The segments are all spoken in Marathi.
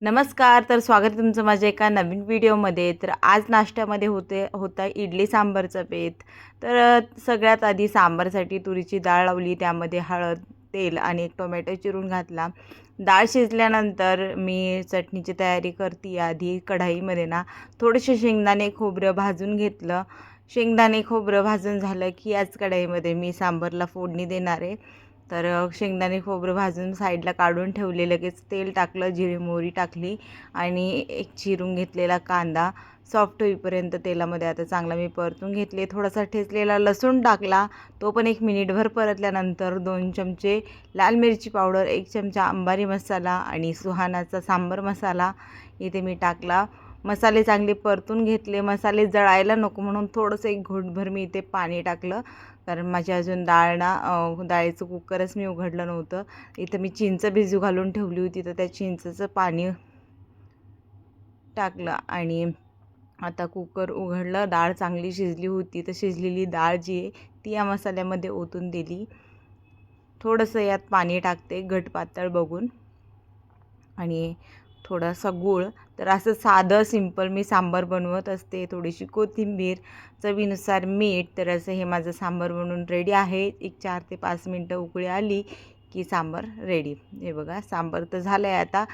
नमस्कार. तर स्वागत आहे तुमचं माझ्या एका नवीन व्हिडिओमध्ये. तर आज नाश्त्यामध्ये होता इडली सांबारचा बेत. तर सगळ्यात आधी सांबारसाठी तुरीची डाळ लावली, त्यामध्ये हळद, तेल आणि एक टोमॅटो चिरून घातला. डाळ शिजल्यानंतर मी चटणीची तयारी करते. आधी कढाईमध्ये ना थोडेसे शेंगदाणे खोबरं भाजून घेतलं. शेंगदाणे खोबरं भाजून झालं की याच कढाईमध्ये मी सांबारला फोडणी देणार आहे. तर शेंगदाणे खोबरं भाजून साईडला काढून ठेवले. लगेच तेल टाकलं, जिरे मोहरी टाकली आणि एक चिरून घेतलेला कांदा सॉफ्ट होईपर्यंत तेलामध्ये आता चांगला मी परतून घेतले. थोडासा ठेचलेला लसूण टाकला, तो पण 1 मिनिटभर परतल्यानंतर 2 चमचे लाल मिरची पावडर, 1 चमचा अंबारी मसाला आणि सुहानाचा सांबार मसाला इथे मी टाकला. मसाले चांगले परतून घेतले. मसाले जळायला नको म्हणून थोडंसं एक घोटभर मी इथे पाणी टाकलं, कारण माझी अजून डाळीचं कुकरच मी उघडलं नव्हतं. इथं मी चिंच भिजू घालून ठेवली होती, तर त्या चिंचेचं पाणी टाकलं आणि आता कुकर उघडलं. डाळ चांगली शिजली होती, तर शिजलेली डाळ जी आहे ती या मसाल्यामध्ये ओतून दिली. थोडंसं यात पाणी टाकते घट पातळ बघून आणि थोडासा गूळ. तर असं साधं सिंपल मी सांबार बनवत असते. थोडीशी कोथिंबीर, चवीनुसार मीठ. तर असं हे माझं सांबार बनवून रेडी आहे. एक 4 ते 5 मिनटं उकळी आली की सांबार रेडी. हे बघा सांबार तर झालं आहे आता.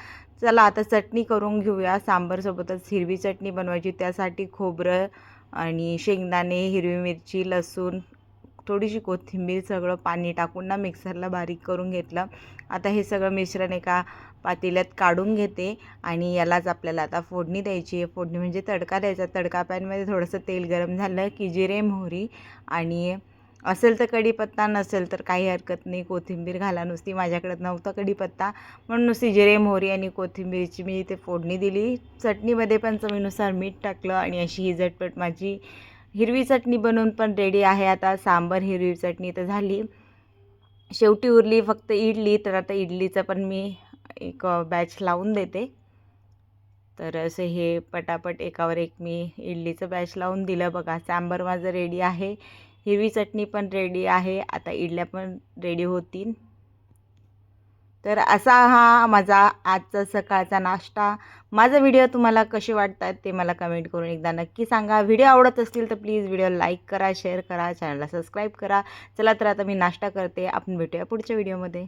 चला आता चटणी करून घेऊया. सांबारसोबतच हिरवी चटणी बनवायची. त्यासाठी खोबरं आणि शेंगदाणे, हिरवी मिरची, लसूण, थोडीशी कोथिंबीर सगळं पाणी टाकून ना मिक्सरला बारीक करून घेतलं. आता हे सगळं मिश्रण एका पातेल्यात काढून घेते आणि यालाच आपल्याला आता फोडणी द्यायची आहे. फोडणी म्हणजे तडका द्यायचा. तडका पॅनमध्ये थोडंसं तेल गरम झालं की जिरे मोहरी आणि असेल तर कढीपत्ता, नसेल तर काही हरकत नाही, कोथिंबीर घाला. नुसती माझ्याकडे नव्हता कढीपत्ता म्हणून नुसती जिरे मोहरी आणि कोथिंबीरची मी इथे फोडणी दिली. चटणीमध्ये पण चवीनुसार मीठ टाकलं आणि अशी ही झटपट माझी हिरवी चटणी बनवून पण रेडी आहे. आता सांबार हिरवी चटणी तर झाली. शेवटी उरली फक्त इडली. तर आता इडलीचं पण मी एक बॅच लावून देते. तर असं हे पटापट एकावर एक मी इडलीचं बॅच लावून दिलं. बघा सांबार माझं रेडी आहे, हिरवी चटणी पण रेडी आहे. आता इडल्या पण रेडी होतील. तर असा हा माझा आजचा सकाळचा नाश्ता. माझा व्हिडिओ तुम्हाला कसे वाटतात ते मला कमेंट करून एकदा नक्की सांगा. व्हिडिओ आवडत असतील तर प्लीज व्हिडिओ लाईक करा, शेअर करा, चॅनलला सबस्क्राईब करा. चला तर आता मी नाश्ता करते. आपण भेटूया पुढच्या व्हिडिओमध्ये.